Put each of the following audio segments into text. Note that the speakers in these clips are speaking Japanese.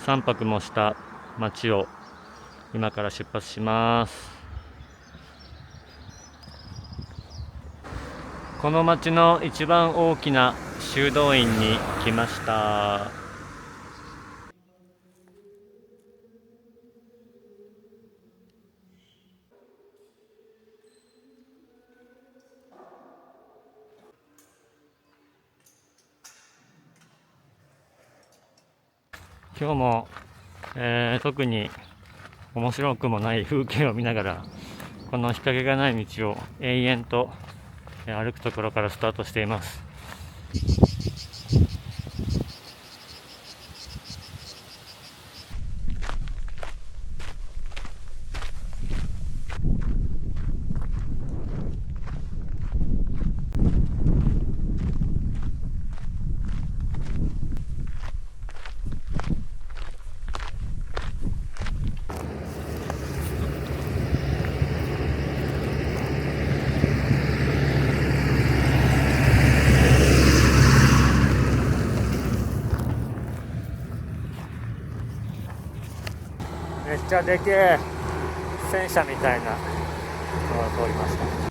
3泊もした町を今から出発します。この町の一番大きな修道院に来ました。今日も、特に面白くもない風景を見ながら、この日陰がない道を永遠と歩くところからスタートしています。めっちゃでけえ戦車みたいなのが通りました。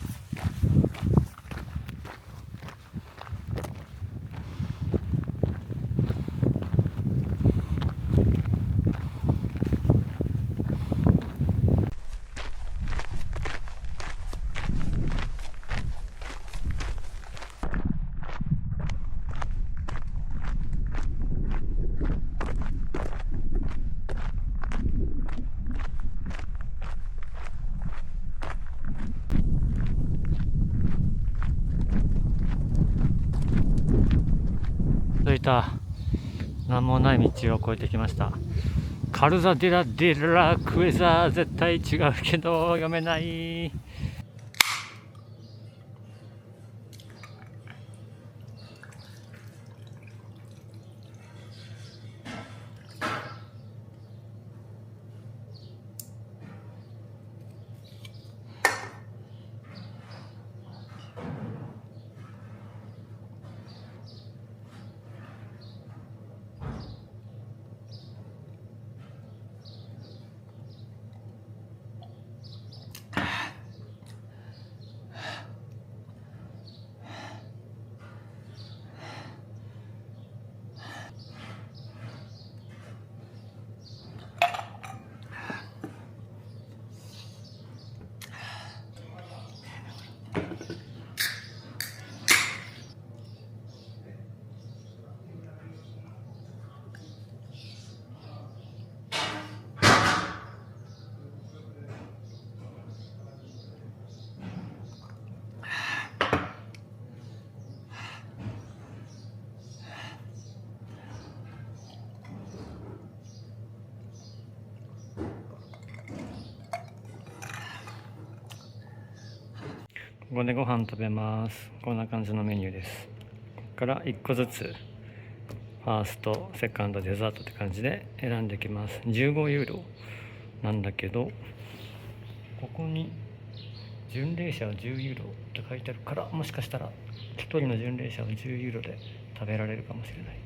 そういった何もない道を越えてきました。カルザデラデラクエザー、絶対違うけど読めない。ここでご飯食べます。こんな感じのメニューです。ここから1個ずつファースト、セカンド、デザートって感じで選んできます。15ユーロなんだけど、ここに巡礼者は10ユーロって書いてあるから、もしかしたら1人の巡礼者は10ユーロで食べられるかもしれない。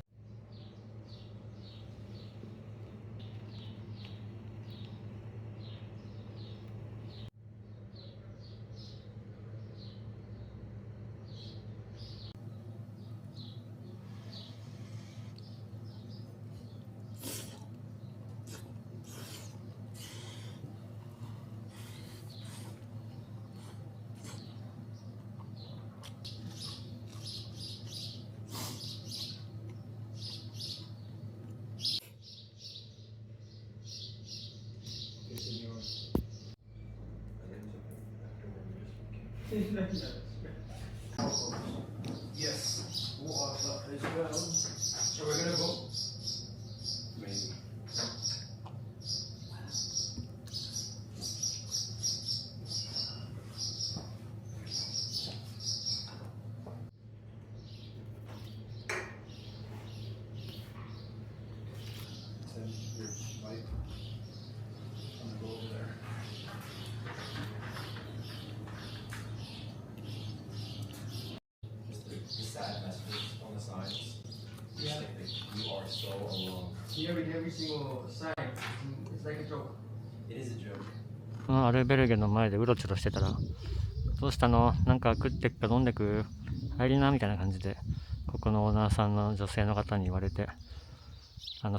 Yes, water as well. So we're going to go. Maybe. Sad messages on the signs. Yeah. Like you are so alone. Here we every single sign. It's like a joke. It is a joke. このアルベルゲの前でうろちょろしてたら、どうしたの？なんか食ってくか飲んでく？入りなみたいな感じで、ここのオーナーさんの女性の方に言われて、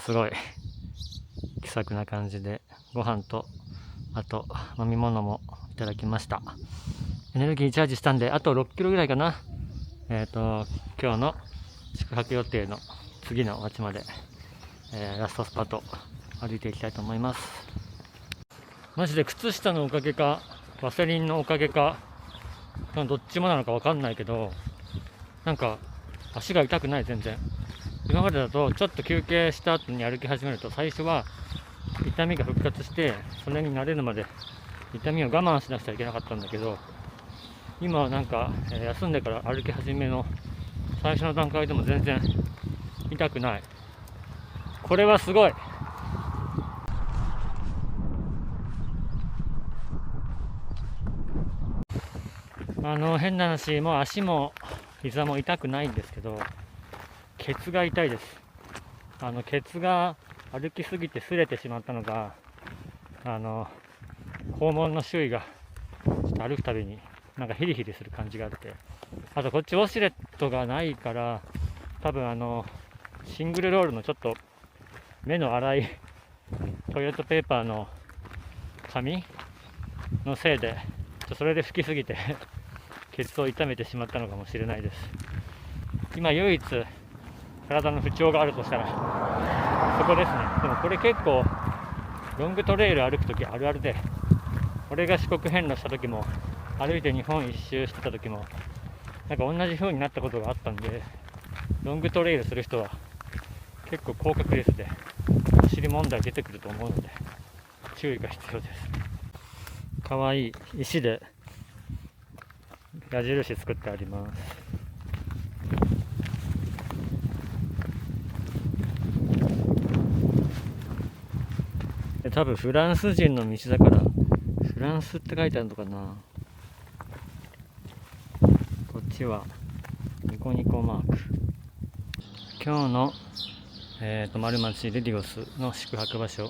すごい気さくな感じで、ご飯と、あと飲み物もいただきました。エネルギーチャージしたんで、あと6キロぐらいかな。今日の宿泊予定の次の町まで、ラストスパット歩いていきたいと思います。マジで靴下のおかげか、ワセリンのおかげか、どっちもなのか分かんないけど、なんか足が痛くない。全然。今までだとちょっと休憩した後に歩き始めると、最初は痛みが復活して、それに慣れるまで痛みを我慢しなくちゃいけなかったんだけど、今はなんか、休んでから歩き始めの最初の段階でも全然痛くない。これはすごい。変な話、もう足も膝も痛くないんですけど、ケツが痛いです。ケツが歩きすぎて擦れてしまったのが、肛門の周囲がちょっと歩くたびになんかヒリヒリする感じがあって、あとこっちウォシュレットがないから、多分シングルロールのちょっと目の粗いトイレットペーパーの紙のせいで、それで拭きすぎてケツを痛めてしまったのかもしれないです。今唯一体の不調があるとしたらそこですね。でもこれ結構ロングトレイル歩くときあるあるで、俺が四国遍路したときも歩いて日本一周してたときもなんか同じ風になったことがあったんで、ロングトレイルする人は結構高確率で走り問題出てくると思うので注意が必要です。かわいい石で矢印作ってあります。多分フランス人の道だからフランスって書いてあるのかな。こっちはニコニコマーク。今日の、丸町レディオスの宿泊場所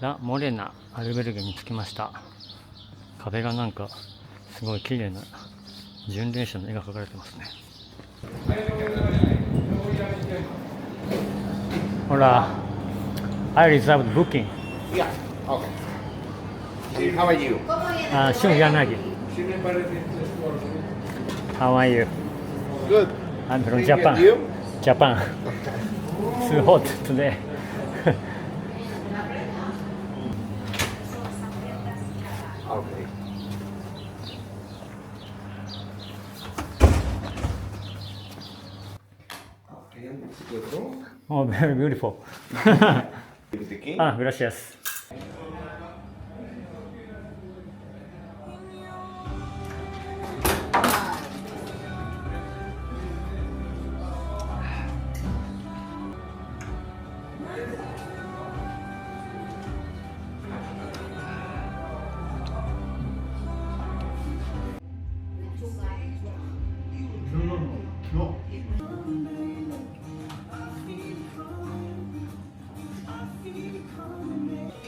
ラ・モレナアルベルゲに着きました。壁がなんかすごい綺麗な巡礼者の絵が描かれてますね。ほら、I reserved booking. Yeah, okay. How are you? シュンヤナギ。How are you? Good. I'm from Thank Japan. you. Japan. Too hot today. Okay. Okay, it's a good room. Oh, very beautiful. With the king. Gracias. No. こ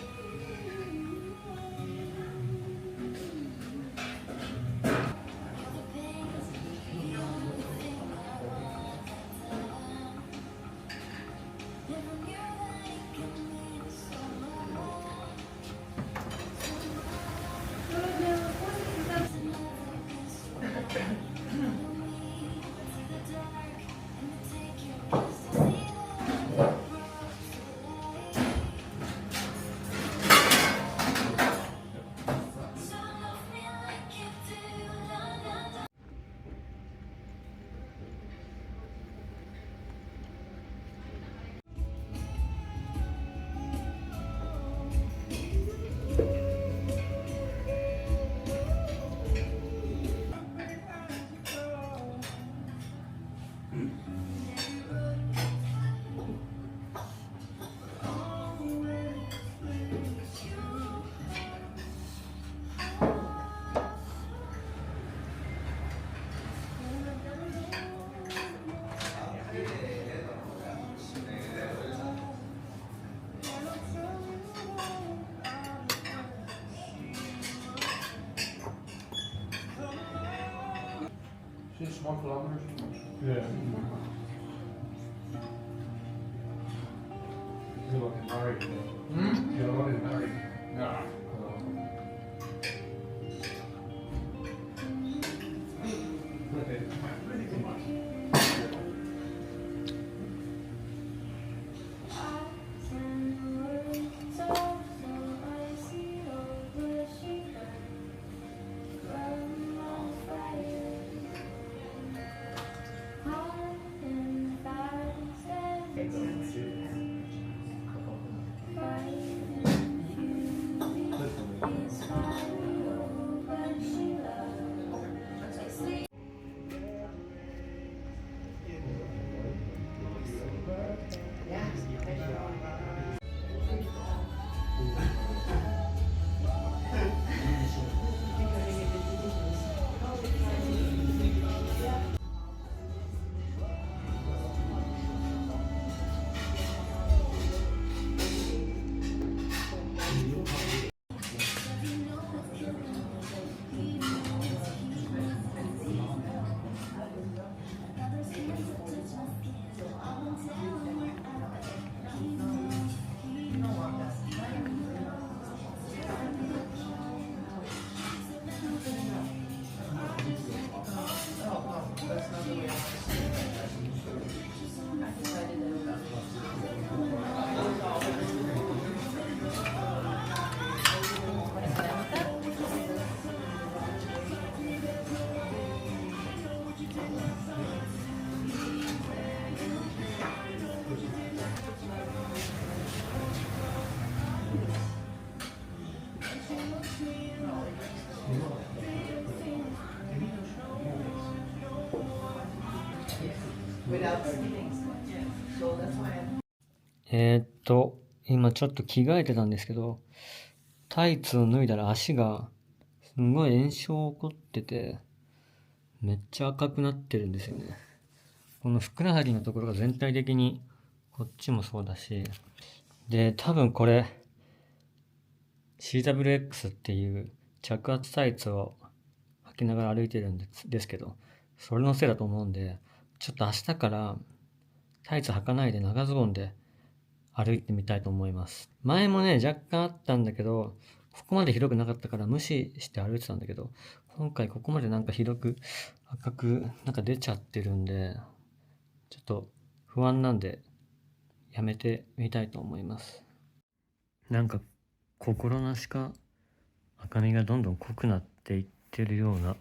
Small kilometers too much. Yeah. You're looking married. Hmm? You're looking married. Yeah.今ちょっと着替えてたんですけど、タイツを脱いだら足がすごい炎症起こってて、めっちゃ赤くなってるんですよね。このふくらはぎのところが全体的にこっちもそうだし、で、多分これ CWX っていう着圧タイツを履きながら歩いてるんですけど、それのせいだと思うんで、ちょっと明日からタイツ履かないで長ズボンで歩いてみたいと思います。前もね、若干あったんだけど、ここまでひどくなかったから無視して歩いてたんだけど、今回ここまでなんかひどく赤くなんか出ちゃってるんで、ちょっと不安なんでやめてみたいと思います。なんか心なしか赤みがどんどん濃くなっていってるような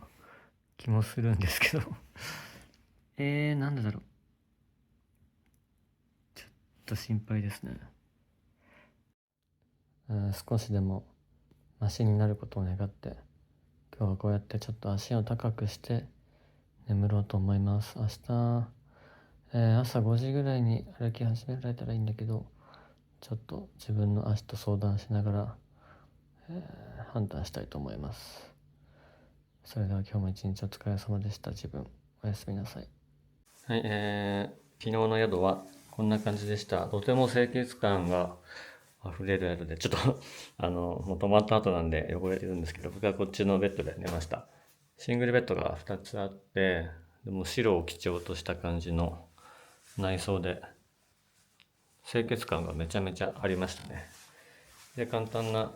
気もするんですけどなんでだろう。ちょっと心配ですね。少しでもマシになることを願って、今日はこうやってちょっと足を高くして眠ろうと思います。明日、朝5時ぐらいに歩き始められたらいいんだけど、ちょっと自分の足と相談しながら、判断したいと思います。それでは今日も一日お疲れ様でした。自分おやすみなさい。はい、昨日の宿はこんな感じでした。とても清潔感が溢れる宿で、ちょっともう泊まった後なんで汚れてるんですけど、僕はこっちのベッドで寝ました。シングルベッドが2つあって、でも白を基調とした感じの内装で、清潔感がめちゃめちゃありましたね。で、簡単な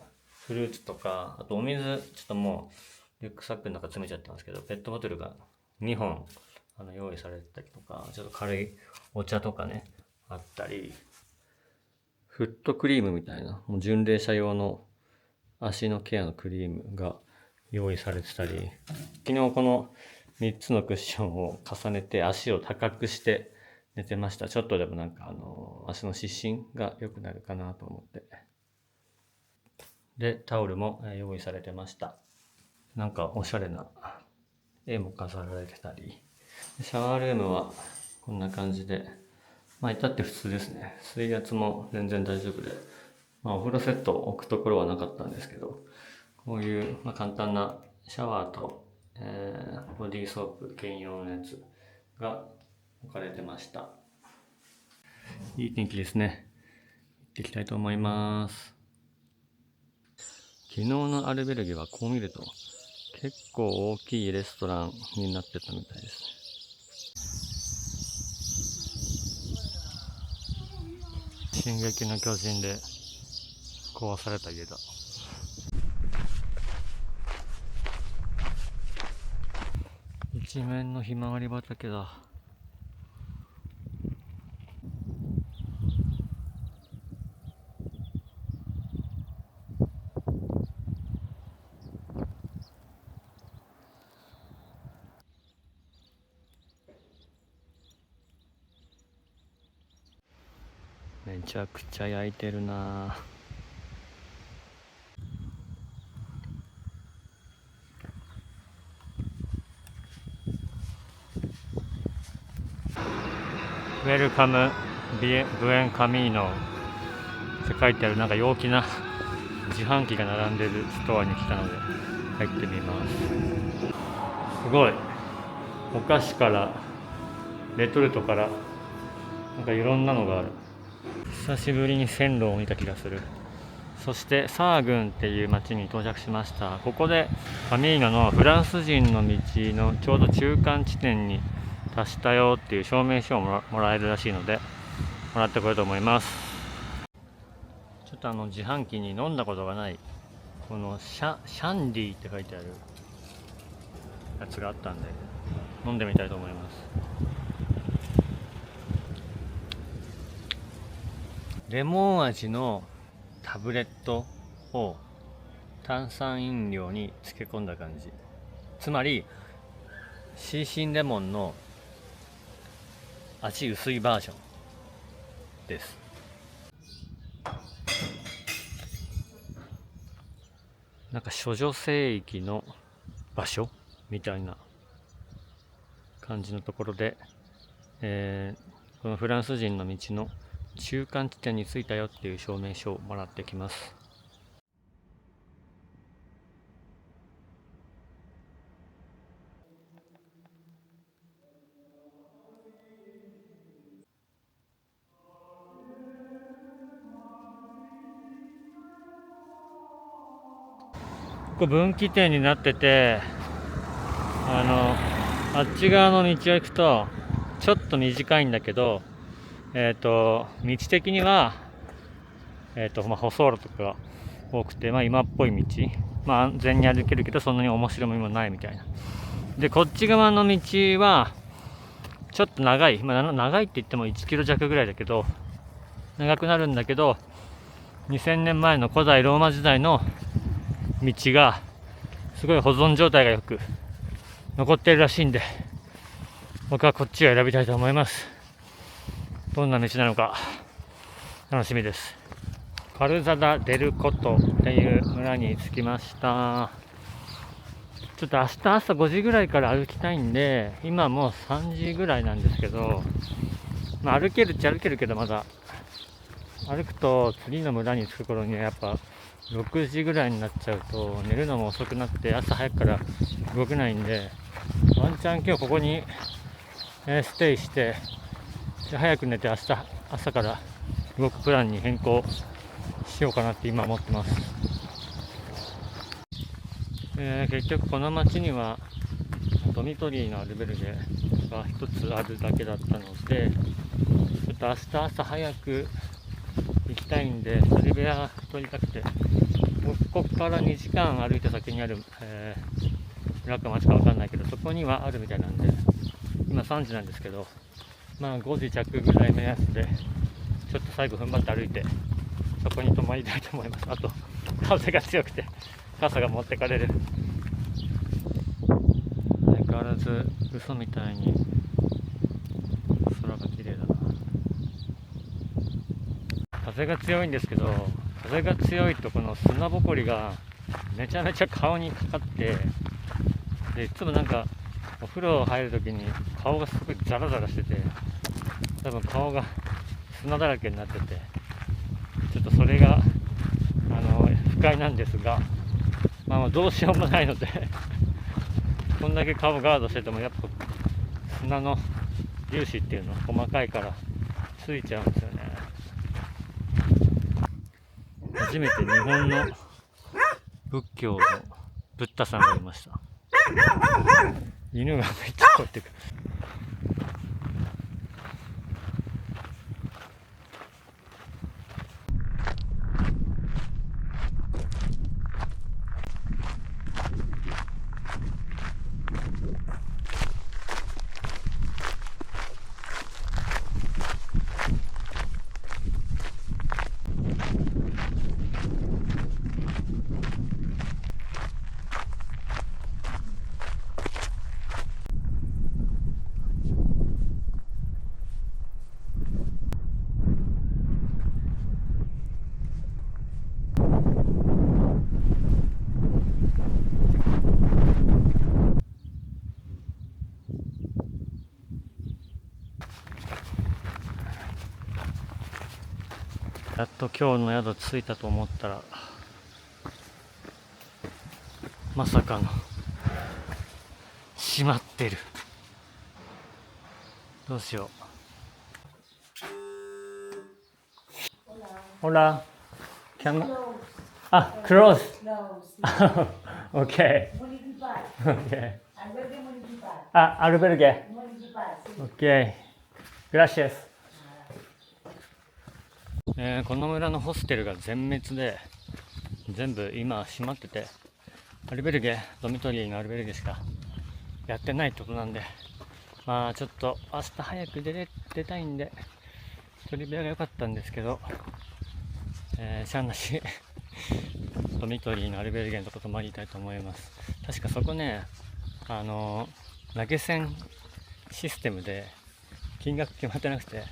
フルーツとか、あとお水、ちょっともうリュックサックの中詰めちゃったんですけど、ペットボトルが2本用意されてたりとか、ちょっと軽いお茶とかね、あったり、フットクリームみたいな、もう巡礼者用の足のケアのクリームが用意されてたり、昨日この3つのクッションを重ねて足を高くして寝てました。ちょっとでもなんか足の湿疹が良くなるかなと思って。で、タオルも用意されてました。なんかおしゃれな絵も飾られてたり、シャワールームはこんな感じで、まあ至って普通ですね。水圧も全然大丈夫で、まあお風呂セット置くところはなかったんですけど、こういう、簡単なシャワーと、ボディーソープ兼用のやつが置かれてました。いい天気ですね。行ってきたいと思います。昨日のアルベルゲはこう見ると結構大きいレストランになってたみたいですね。進撃の巨人で壊された家だ。一面のひまわり畑だ。めちゃくちゃ焼いてるな。ウェルカムブエンカミーノって書いてあるなんか陽気な自販機が並んでるストアに来たので入ってみます。すごい、お菓子からレトルトからなんかいろんなのがある。久しぶりに線路を見た気がする。そしてサーグンっていう町に到着しました。ここでカミーノのフランス人の道のちょうど中間地点に達したよっていう証明書をもらえるらしいのでもらってこようと思います。ちょっと自販機に飲んだことがないこのシャンディって書いてあるやつがあったんで飲んでみたいと思います。レモン味のタブレットを炭酸飲料に漬け込んだ感じ。つまりシーシンレモンの味薄いバージョンです。なんか処女聖域の場所みたいな感じのところで、このフランス人の道の中間地点に着いたよっていう証明書をもらってきます。ここ分岐点になってて、あっち側の道を行くとちょっと短いんだけど、道的には、舗装路とかが多くて、今っぽい道、安全に歩けるけどそんなに面白みもないみたいな。でこっち側の道はちょっと長い、長いって言っても1キロ弱ぐらいだけど長くなるんだけど、2000年前の古代ローマ時代の道がすごい保存状態がよく残っているらしいんで、僕はこっちを選びたいと思います。どんな道なのか楽しみです。カルザダ・デルコトっていう村に着きました。ちょっと明日朝5時ぐらいから歩きたいんで、今もう3時ぐらいなんですけど、歩けるっちゃ歩けるけど、まだ歩くと次の村に着く頃にはやっぱ6時ぐらいになっちゃうと寝るのも遅くなって朝早くから動けないんで、ワンチャン今日ここにステイして早く寝て明日朝から動くプランに変更しようかなって今思ってます。結局この町にはドミトリーのアルベルゲが一つあるだけだったので、ちょっと明日朝早く行きたいんで一人部屋取りたくて、ここから2時間歩いた先にある、村か町か分かんないけどそこにはあるみたいなんで、今3時なんですけど、5時着ぐらい目安でちょっと最後踏ん張って歩いてそこに泊まりたいと思います。あと風が強くて傘が持ってかれる。相変わらず嘘みたいに空が綺麗だな。風が強いんですけど、風が強いとこの砂ぼこりがめちゃめちゃ顔にかかって、でいつもなんかお風呂入るときに顔がすごいザラザラしてて、多分顔が砂だらけになってて、ちょっとそれが不快なんですが、どうしようもないのでこんだけ顔ガードしててもやっぱ砂の粒子っていうのは細かいからついちゃうんですよね。初めて日本の仏教のブッダさんがいました。犬がめっちゃこうやってくる。やっと今日の宿着いたと思ったら、まさかの閉まってる。どうしよう。ほら、close. Okay. Okay. Albergue. Okay. Gracias. この村のホステルが全滅で、全部今閉まってて、アルベルゲ、ドミトリーのアルベルゲしかやってないってことなんで、まあちょっと明日早く出たいんで、トリビアが良かったんですけど、しゃあなしドミトリーのアルベルゲのとこ泊まりたいと思います。確かそこね、投げ銭システムで金額決まってなくて、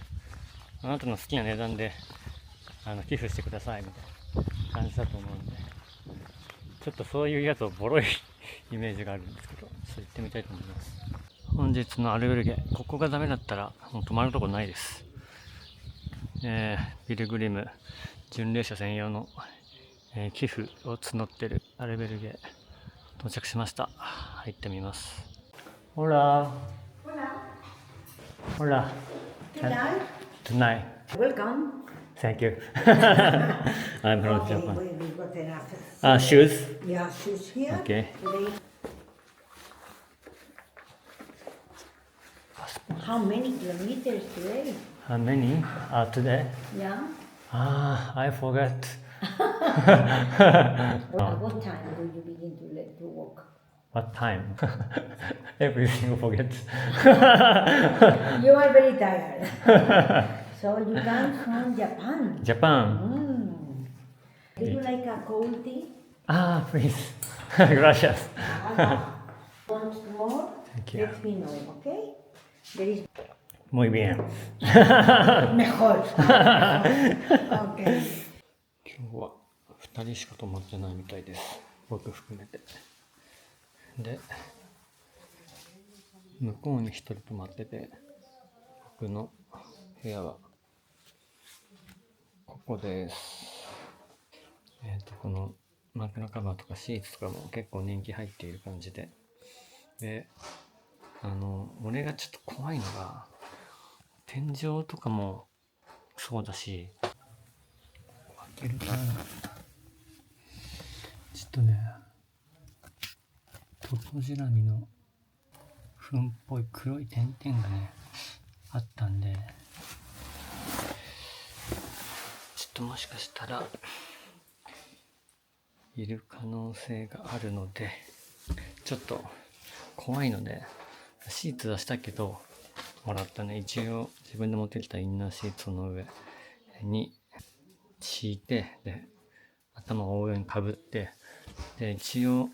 あなたの好きな値段で寄付してくださいみたいな感じだと思うんで、ちょっとそういうやつをボロいイメージがあるんですけど、そう行ってみたいと思います。本日のアルベルゲ、ここがダメだったらもう泊まるとこないです。ピルグリム巡礼者専用の、寄付を募ってるアルベルゲ到着しました。入ってみます。ほらほら Tonight. Welcome. Thank you. I'm from Okay, Japan. we got enough. Shoes? Yeah, shoes here. Okay. Today. How many kilometers today? How many? Today? Yeah. I forgot. What time do you begin to walk? What time? Everything forget. You are very tired. So you come from Japan. Japan. Do you like a cold tea? Please. Gracias. Want more? Thank you. Let me know, okay? There is Muy bien. mejor. Okay. 今日は2人しか泊まってないみたいです。僕含めて。で、向こうに1人泊まってて、僕の部屋はここです。この枕カバーとかシーツとかも結構年季入っている感じで、で、俺がちょっと怖いのが、天井とかもそうだし、開けるかな。ちょっとね、トコジラミの糞っぽい黒い点々がね、あったんで、ちょっともしかしたらいる可能性があるので、ちょっと怖いので、シーツはしたけど、もらったね、一応自分で持ってきたインナーシーツの上に敷いて、で頭を覆うようにかぶって、で一応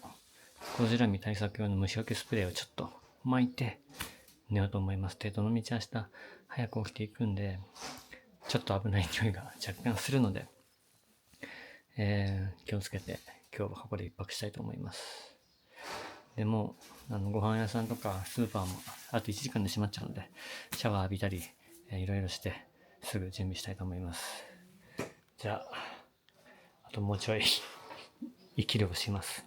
トコジラミ対策用の虫除けスプレーをちょっと巻いて寝ようと思います。で、どの道明日早く起きていくんで、ちょっと危ない匂いが若干するので、気をつけて今日はここで一泊したいと思います。でもご飯屋さんとかスーパーもあと1時間で閉まっちゃうので、シャワー浴びたり、いろいろしてすぐ準備したいと思います。じゃああともうちょい生きるをします。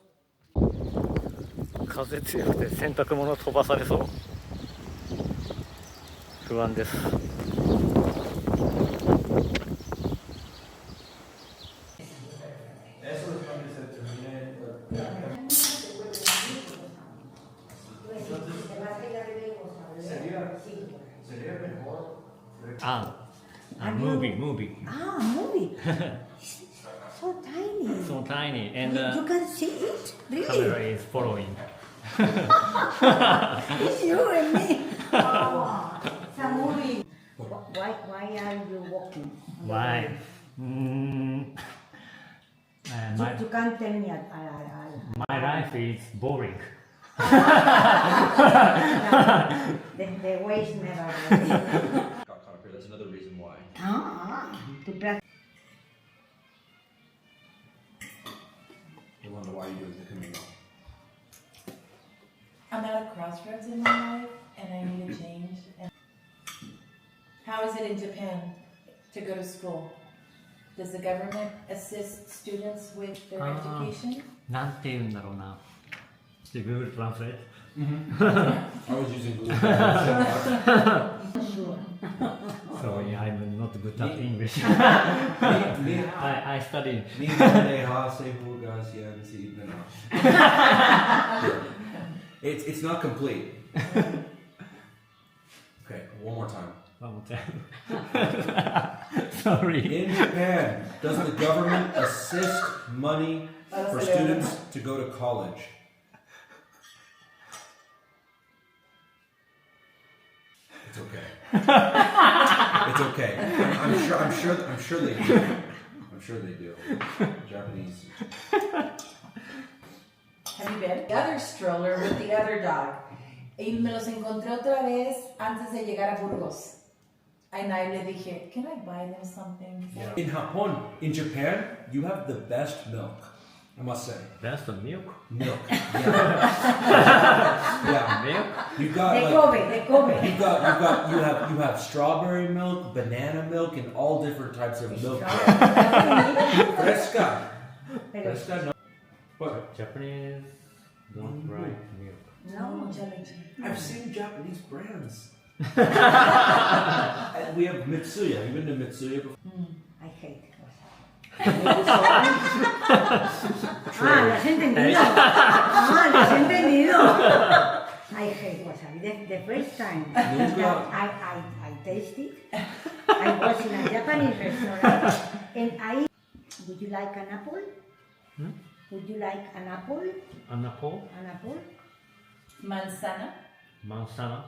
風強くて洗濯物飛ばされそう。不安です。Movie. Movie. So tiny. So tiny, and You can see it? Really? camera is following. It's you and me. Oh, it's a movie. Why are you walking? Why? You can't tell me. My life is boring. The ways never. Got caught up here. That's another reason why. To practice. You wonder why you do the Camino. I'm at a crossroads in my life and I need a change. And how is it in Japan to go to school? Does the government assist students with their education? なんて言うんだろうな。で Google Translate? I was using Google Translate. So yeah, I'm not good at English. Me, I studied. me, Hase, Hugas, Yansi, no. It's not complete. Okay, one more time. One more time. Sorry. In Japan, does the government assist money for students to go to college? It's okay. It's okay. I'm sure they do. I'm sure they do. Japanese. Have you been? The other stroller with the other dog. Y me los encontré otra vez antes de llegar a Burgos. And I le dije, can I buy them something? In Japan, you have the best milk. I must say. That's the milk. Milk. Yeah. Yeah. Milk? You got De like, Kobe. you have strawberry milk, banana milk, and all different types of milk. Fresca. Pero, Fresca. No. What? Japanese don't write milk. no, Mucha leche. I've seen Japanese brands. And we have Mitsuya. Have you been to Mitsuya before? I hate wasabi. Ah, lo has entendido. Ah, lo has entendido. I hate wasabi. The first time that I tasted, I was in a Japanese restaurant and would you like an apple? Hmm? Would you like an apple? An apple? An apple? Manzana. Manzana?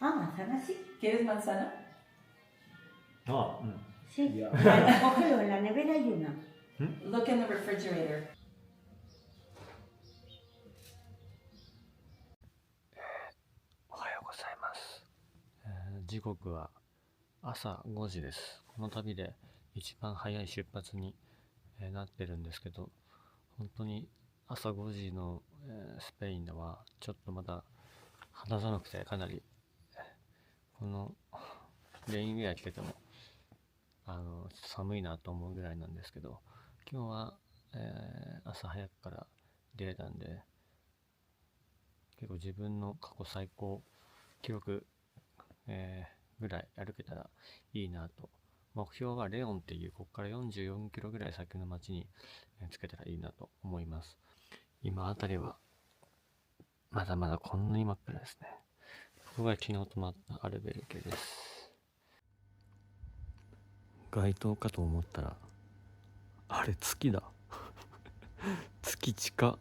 Ah, manzana sí. ¿Quieres manzana? Oh, Sí. Yeah. Cógelo, en la nevera hay una. Look in the refrigerator. おはようございます。時刻は朝5時です。この旅で一番早い出発に、なってるんですけど、本当に朝5時の、スペインではちょっとまだ肌寒くてかなり、このレインウェア着てても寒いなと思うぐらいなんですけど、今日は、朝早くから出れたんで、結構自分の過去最高記録、ぐらい歩けたらいいなと。目標はレオンっていうここから44キロぐらい先の町につけたらいいなと思います。今あたりはまだまだこんなに真っ暗ですね。ここが昨日泊まったアルベルケです。街灯かと思ったらあれ月だ月近っ。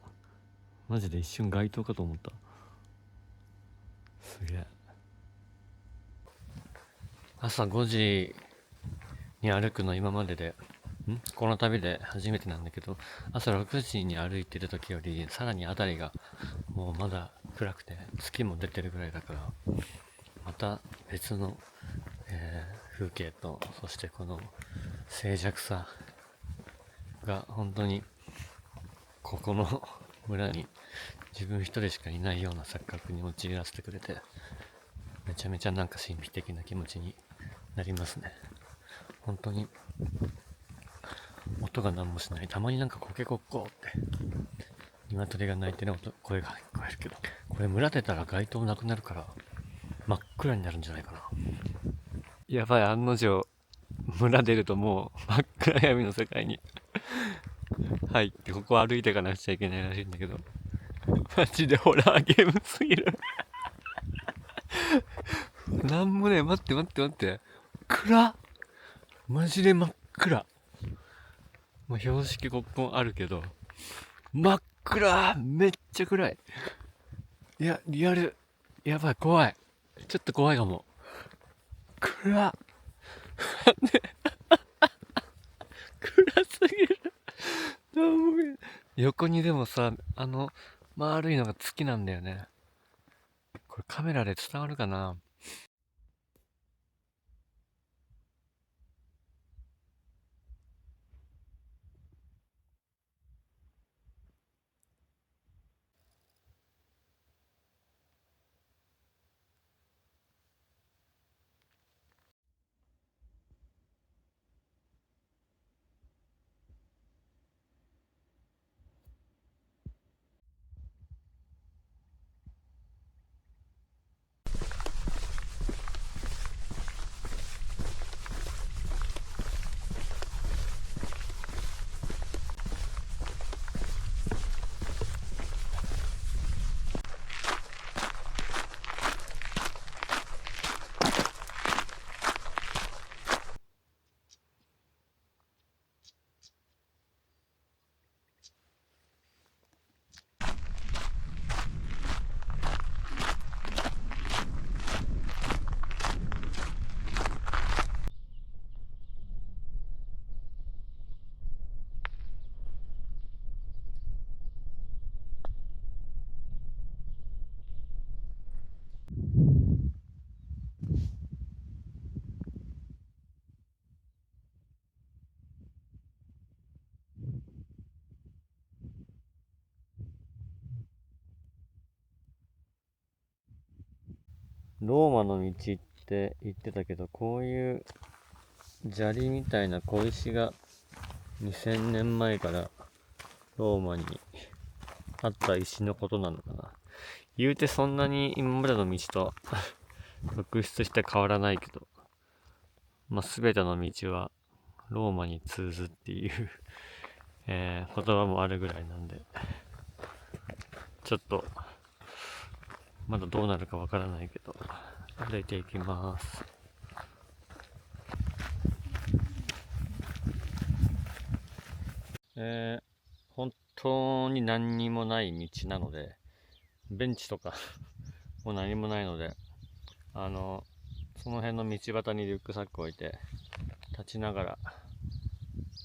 マジで一瞬街灯かと思った。すげえ。朝5時に歩くの今まででこの旅で初めてなんだけど、朝6時に歩いてる時よりさらに辺りがもうまだ暗くて月も出てるぐらいだから、また別の、風景と、そしてこの静寂さが本当にここの村に自分一人しかいないような錯覚に陥らせてくれて、めちゃめちゃなんか神秘的な気持ちになりますね。本当に音が何もしない。たまになんかコケコッコーって鶏が鳴いてる声が聞こえるけど、これ村出たら街灯なくなるから真っ暗になるんじゃないかな。やばい、案の定村出るともう真っ暗闇の世界に入ってここ歩いていかなくちゃいけないらしいんだけど、マジでホラーゲームすぎるなんもね、待って暗っ、マジで真っ暗。もう標識ここあるけど真っ暗、めっちゃ暗い。いやリアルやばい、怖い、ちょっと怖いかも。暗っ暗すぎる横にでもさ、丸いのが月なんだよね。これカメラで伝わるかな。ローマの道って言ってたけど、こういう砂利みたいな小石が2000年前からローマにあった石のことなのかな。言うてそんなに今までの道と特質して変わらないけど、全ての道はローマに通ずっていう言葉もあるぐらいなんで、ちょっとまだどうなるかわからないけど、歩いていきます。本当に何にもない道なので、ベンチとかもう何もないので、その辺の道端にリュックサック置いて立ちながら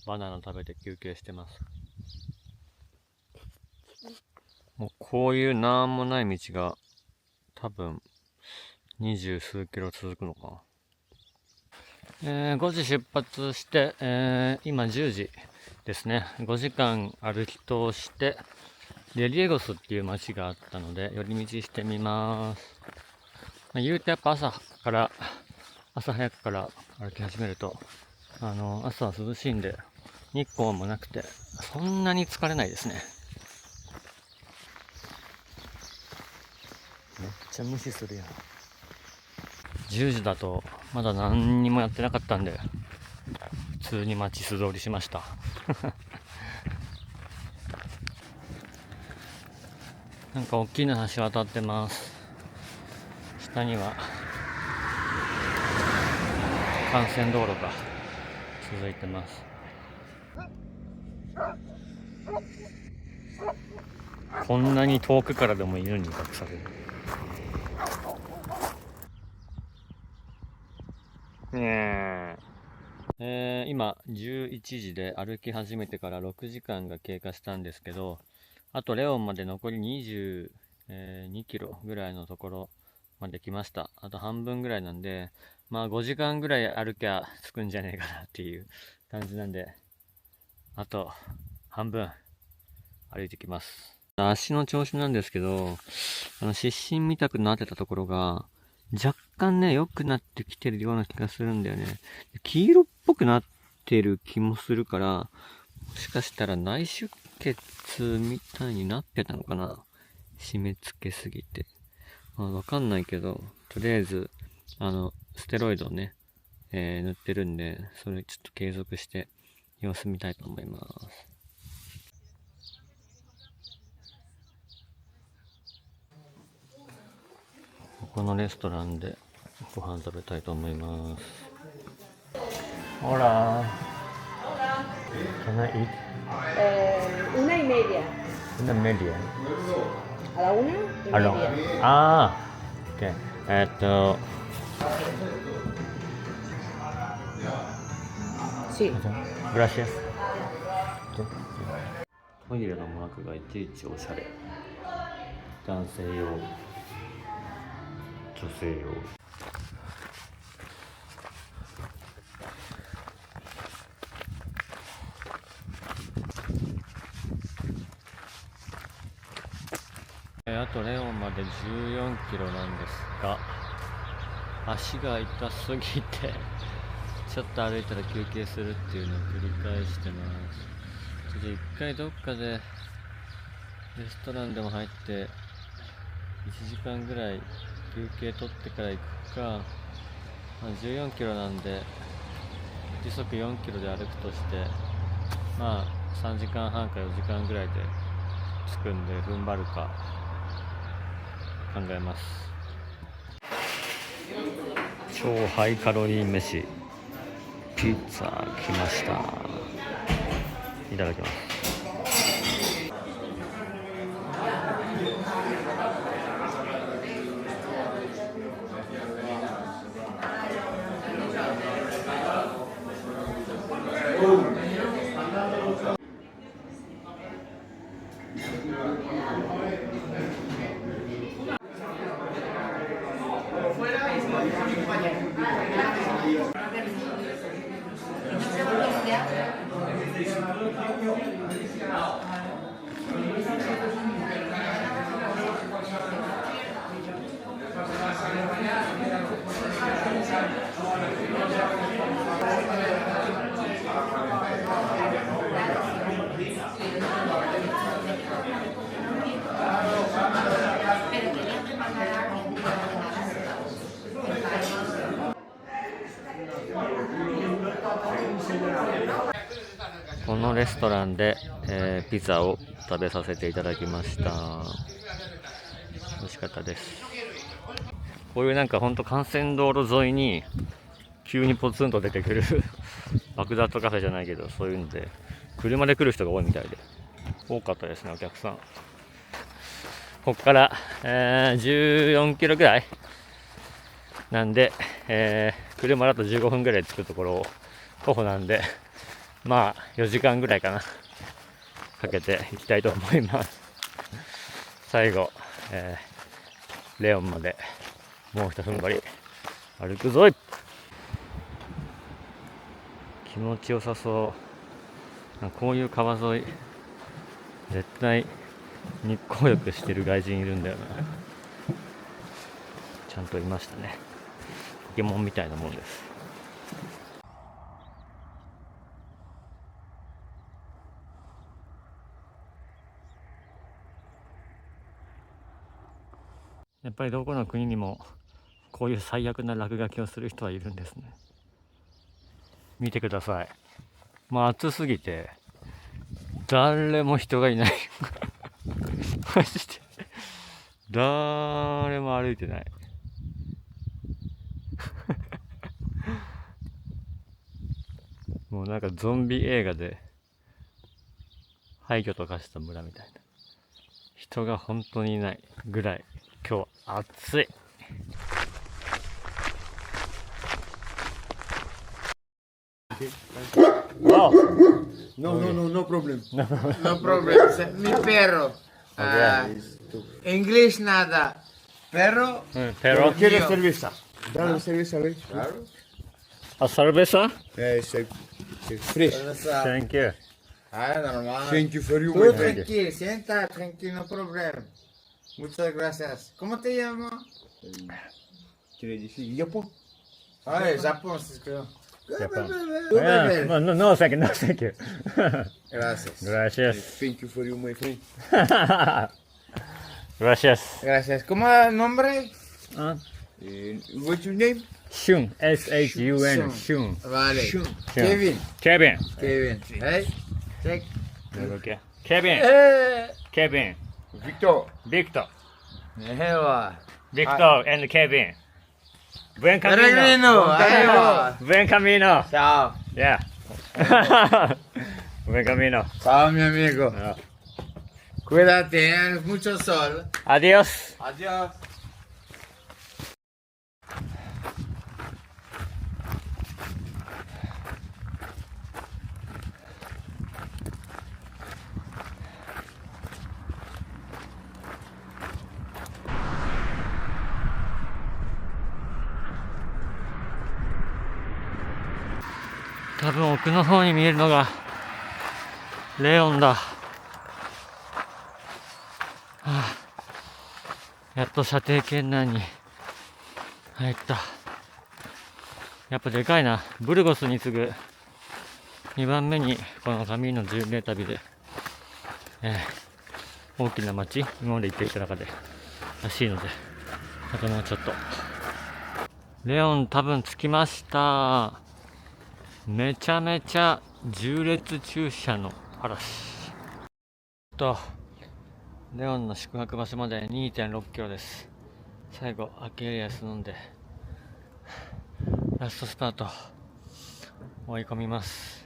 バナナ食べて休憩してます。もうこういうなんもない道が多分20数キロ続くのかな。5時出発して、今10時ですね。5時間歩き通してレリエゴスっていう街があったので寄り道してみます。言うてやっぱ朝早くから歩き始めると朝は涼しいんで日光もなくてそんなに疲れないですね。めっちゃ無視するやん。10時だとまだ何にもやってなかったんで普通に街素通りしましたなんか大きな橋渡ってます。下には幹線道路が続いてます。こんなに遠くからでも犬に威嚇される。今11時で歩き始めてから6時間が経過したんですけど、あとレオンまで残り22キロぐらいのところまで来ました。あと半分ぐらいなんで、5時間ぐらい歩きゃ着くんじゃねえかなっていう感じなんで、あと半分歩いてきます。足の調子なんですけど、湿疹みたくなってたところが若干ね良くなってきてるような気がするんだよね。黄色っぽくなってる気もするから、もしかしたら内出血みたいになってたのかな。締め付けすぎて。わかんないけど、とりあえずステロイドをね、塗ってるんで、それちょっと継続して様子見たいと思います。このレストランでご飯食べたいと思います。ほら。Can I eat? Una y media. Una media. A la una y Hello. media. Okay. Sí. Gracias. トイレのマークがいちいちおしゃれ。男性用、女性用。あとレオンまで14キロなんですが、足が痛すぎてちょっと歩いたら休憩するっていうのを繰り返してます。ちょっと一回どっかでレストランでも入って1時間ぐらい休憩取ってから行くか、14キロなんで時速4キロで歩くとして3時間半か4時間ぐらいで着くんで踏ん張るか考えます。超ハイカロリー飯ピッツァ来ました。いただきます。レストランで、ピザを食べさせていただきました。美味しかったです。こういうなんかほんと幹線道路沿いに急にポツンと出てくるバクダットカフェじゃないけど、そういうので車で来る人が多いみたいで、多かったですね、お客さん。ここから、14キロぐらいなんで、車だと15分ぐらい着くところを徒歩なんで、まあ4時間ぐらいかなかけて行きたいと思います。最後、レオンまでもう一踏ん張り歩くぞい。気持ちよさそう。こういう川沿い絶対日光浴してる外人いるんだよな。ちゃんといましたね。ポケモンみたいなもんです。やっぱりどこの国にもこういう最悪な落書きをする人はいるんですね。見てください。もう暑すぎて誰も人がいないマジで誰も歩いてないもうなんかゾンビ映画で廃墟と化した村みたいな。人が本当にいないぐらい今日暑い。No, no problem. No problem. Mi perro. English nada. Perro. Pero ¿Quieres cerveza? Dale cerveza, a ver. Claro. a cerveza. Fresh. Thank you. Ah, normal. Thank you for you, Tú my friend. tranquilo, sienta, tranquilo, no problema. Muchas gracias. ¿Cómo te llamas? ¿Quieres decir Japón? Ay, Japón, se escribió. Japan. Tú Yeah, bebé. no, thank you, no, thank you. Gracias. Gracias. Thank you for you, my friend. Gracias. Gracias. ¿Cómo es el nombre? What's your name? Shun, S-H-U-N, Shun. Vale. Shun. Kevin. Kevin. Kevin. ¿Eh? Check. Kevin. Kevin. Victor. Victor. Eva. Victor and Kevin. Buen camino. Peregrino. Ahí va. Buen camino. Chao. Yeah. Buen camino. Chao, mi amigo. Ah. Cuídate, mucho sol. Adiós. Adiós. 多分奥の方に見えるのがレオンだ。やっと射程圏内に入った。やっぱでかいな。ブルゴスに次ぐ2番目にこのカミーノ10年旅で、大きな町、今まで行ってきた中でらしいので、あともうちょっと。レオン多分着きました。めちゃめちゃ縦列駐車の嵐レオンの宿泊場所まで 2.6 キロです。最後アキエリアス飲んでラストスパート追い込みます。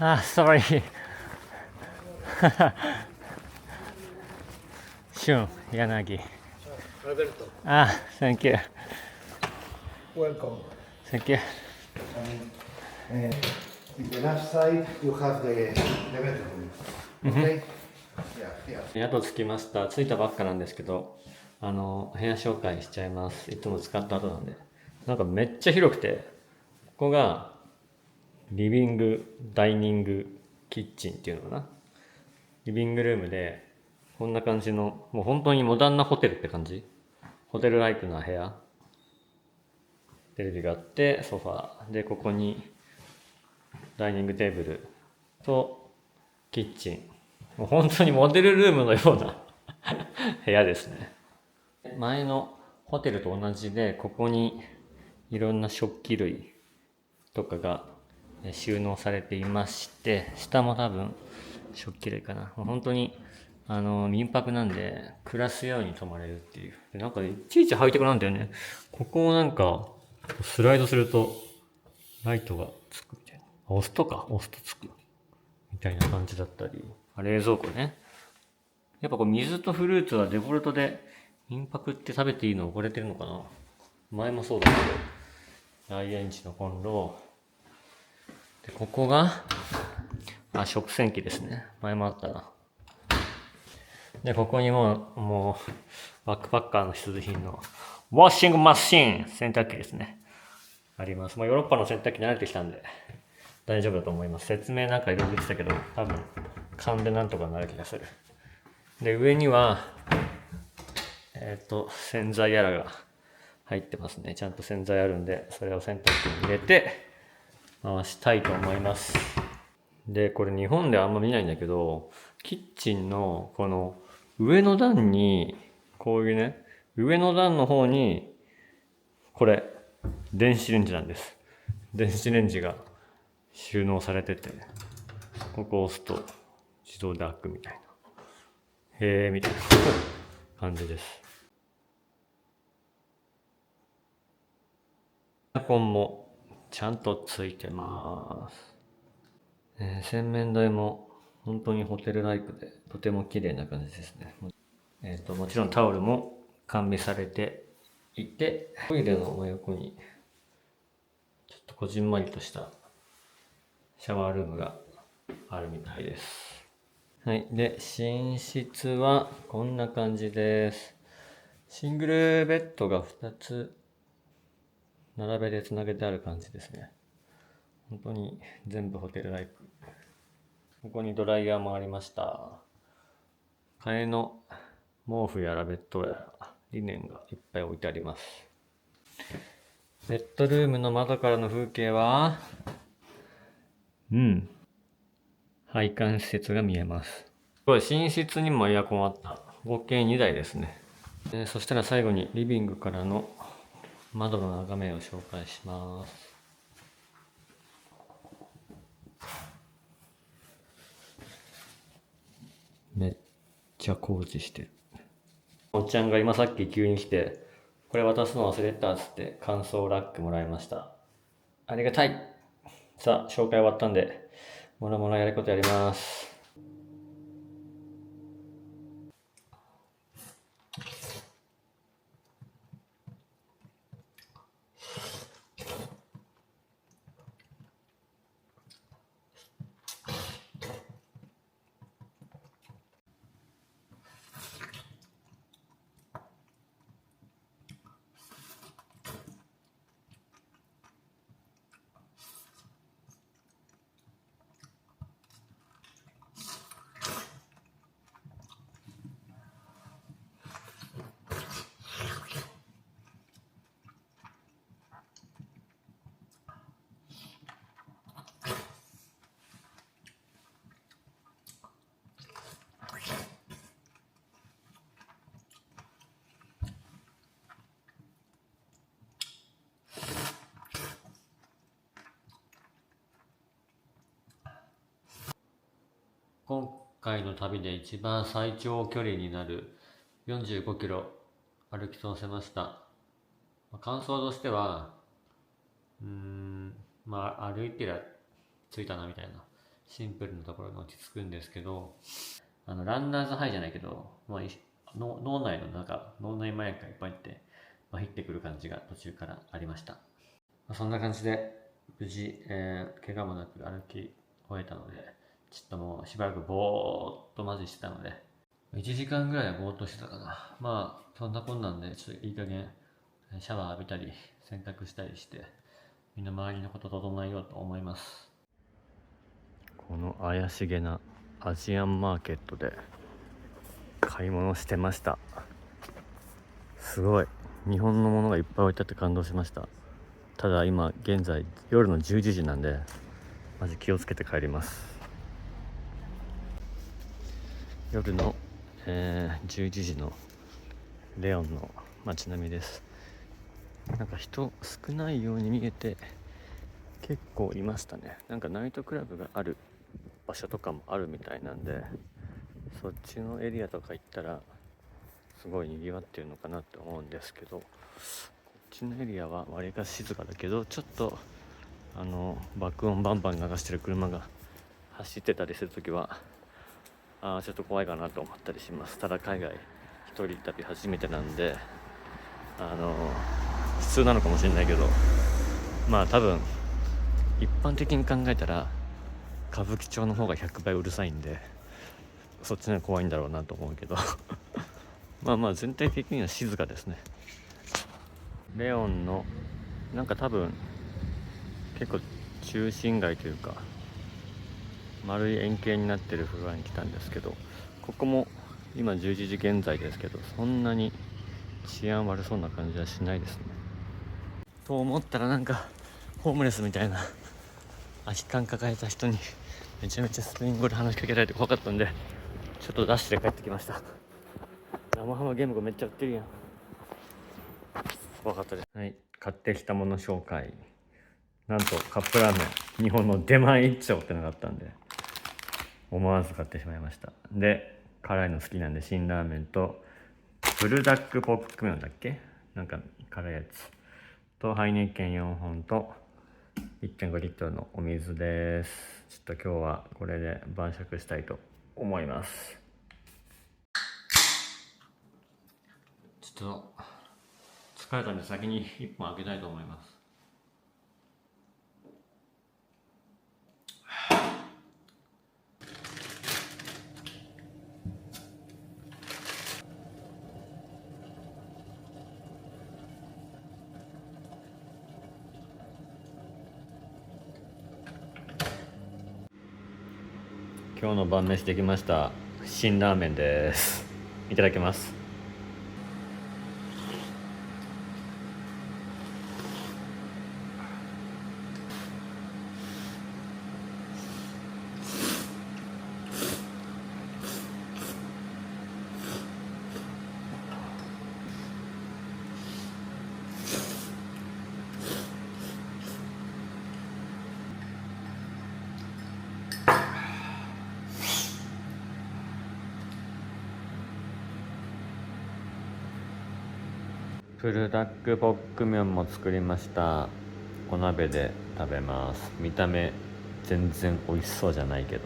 sorry Shun, Yanagi. Alberto. Thank you. Welcome. Thank you. In the left side, you have the bedroom. Okay? Yeah, yeah. 宿着きました。着いたばっかなんですけど、部屋紹介しちゃいます。いつも使った後なんで。なんかめっちゃ広くて、ここがリビング、ダイニング、キッチンっていうのかな。リビングルームで、こんな感じの、もう本当にモダンなホテルって感じ。ホテルライクな部屋。テレビがあって、ソファー。で、ここにダイニングテーブルとキッチン。もう本当にモデルルームのような部屋ですね。前のホテルと同じで、ここにいろんな食器類とかが収納されていまして、下も多分食器類かな。本当に民泊なんで暮らすように泊まれるっていう。でなんかいちいちハイテクなんだよね。ここをなんかスライドするとライトがつくみたいな。押すとつくみたいな感じだったり。冷蔵庫ね。やっぱこう水とフルーツはデフォルトで民泊って食べていいの遅れてるのかな。前もそうだけど。来園地のコンロ。で、ここが食洗機ですね。前もあったな。で、ここにもう、バックパッカーの必需品の、ウォッシングマシーン洗濯機ですね。あります。ヨーロッパの洗濯機慣れてきたんで、大丈夫だと思います。説明なんかいろいろ言ってたけど、多分、勘でなんとかなる気がする。で、上には、洗剤やらが入ってますね。ちゃんと洗剤あるんで、それを洗濯機に入れて、回したいと思います。で、これ日本ではあんま見ないんだけど、キッチンのこの上の段に、こういうね、上の段の方に、これ、電子レンジなんです。電子レンジが収納されてて、ここを押すと自動で開くみたいな。へーみたいな感じです。エアコンもちゃんとついてます。洗面台も本当にホテルライクでとても綺麗な感じですね。もちろんタオルも完備されていて、トイレの真横にちょっとこじんまりとしたシャワールームがあるみたいです。はい。で、寝室はこんな感じです。シングルベッドが2つ並べでつなげてある感じですね。本当に全部ホテルライク。ここにドライヤーもありました。替えの毛布やらベッドやらリネンがいっぱい置いてあります。ベッドルームの窓からの風景は、配管施設が見えます。これ寝室にもエアコンあった。合計2台ですね。そしたら最後にリビングからの窓の眺めを紹介します。めっちゃ工事してる。おっちゃんが今さっき急に来て、これ渡すの忘れたっつって乾燥ラックもらいました。ありがたい。さあ、紹介終わったんで、もろもろやることやります。今回の旅で一番最長距離になる45キロ歩き通せました。感想としては、歩いてりゃ着いたなみたいなシンプルなところに落ち着くんですけど、ランナーズハイじゃないけど、脳内の脳内麻薬がいっぱいあって、入ってくる感じが途中からありました。そんな感じで無事、怪我もなく歩き終えたので、ちょっともうしばらくぼーっとマジしてたので、1時間ぐらいはぼーっとしてたかな。そんなこんなんで、ちょっといい加減シャワー浴びたり、洗濯したりして、みんな周りのこと整えようと思います。この怪しげなアジアンマーケットで買い物してました。すごい。日本のものがいっぱい置いてあって感動しました。ただ今現在夜の11時なんで、マジ気をつけて帰ります。夜の、11時のレオンの街並みです。なんか人少ないように見えて結構いましたね。なんかナイトクラブがある場所とかもあるみたいなんで、そっちのエリアとか行ったらすごい賑わってるのかなって思うんですけど、こっちのエリアはわりかし静かだけど、ちょっと爆音バンバン流してる車が走ってたりするときはちょっと怖いかなと思ったりします。ただ海外一人旅初めてなんで普通なのかもしれないけど、まあ多分一般的に考えたら歌舞伎町の方が100倍うるさいんで、そっちの方が怖いんだろうなと思うけどまあ全体的には静かですね。レオンのなんか多分結構中心街というか丸い円形になってるフロアに来たんですけど、ここも今11時現在ですけど、そんなに治安悪そうな感じはしないですね。と思ったらなんかホームレスみたいな空き缶抱えた人にめちゃめちゃスペイン語で話しかけられて怖かったんで、ちょっとダッシュで帰ってきました。生ハムゲームがめっちゃ売ってるやん。怖かったです。はい、買ってきたもの紹介。なんとカップラーメン日本の出前一丁ってのがあったんで思わず買ってしまいました。で辛いの好きなんで辛ラーメンとブルダックポックメンだっけ、なんか辛いやつとハイネッケン4本と 1.5 リットルのお水です。ちょっと今日はこれで晩酌したいと思います。ちょっと疲れたんで先に1本開けたいと思います。今日の晩飯できました。辛ラーメンです。いただきます。プルダックポックメンも作りました。お鍋で食べます。見た目全然美味しそうじゃないけど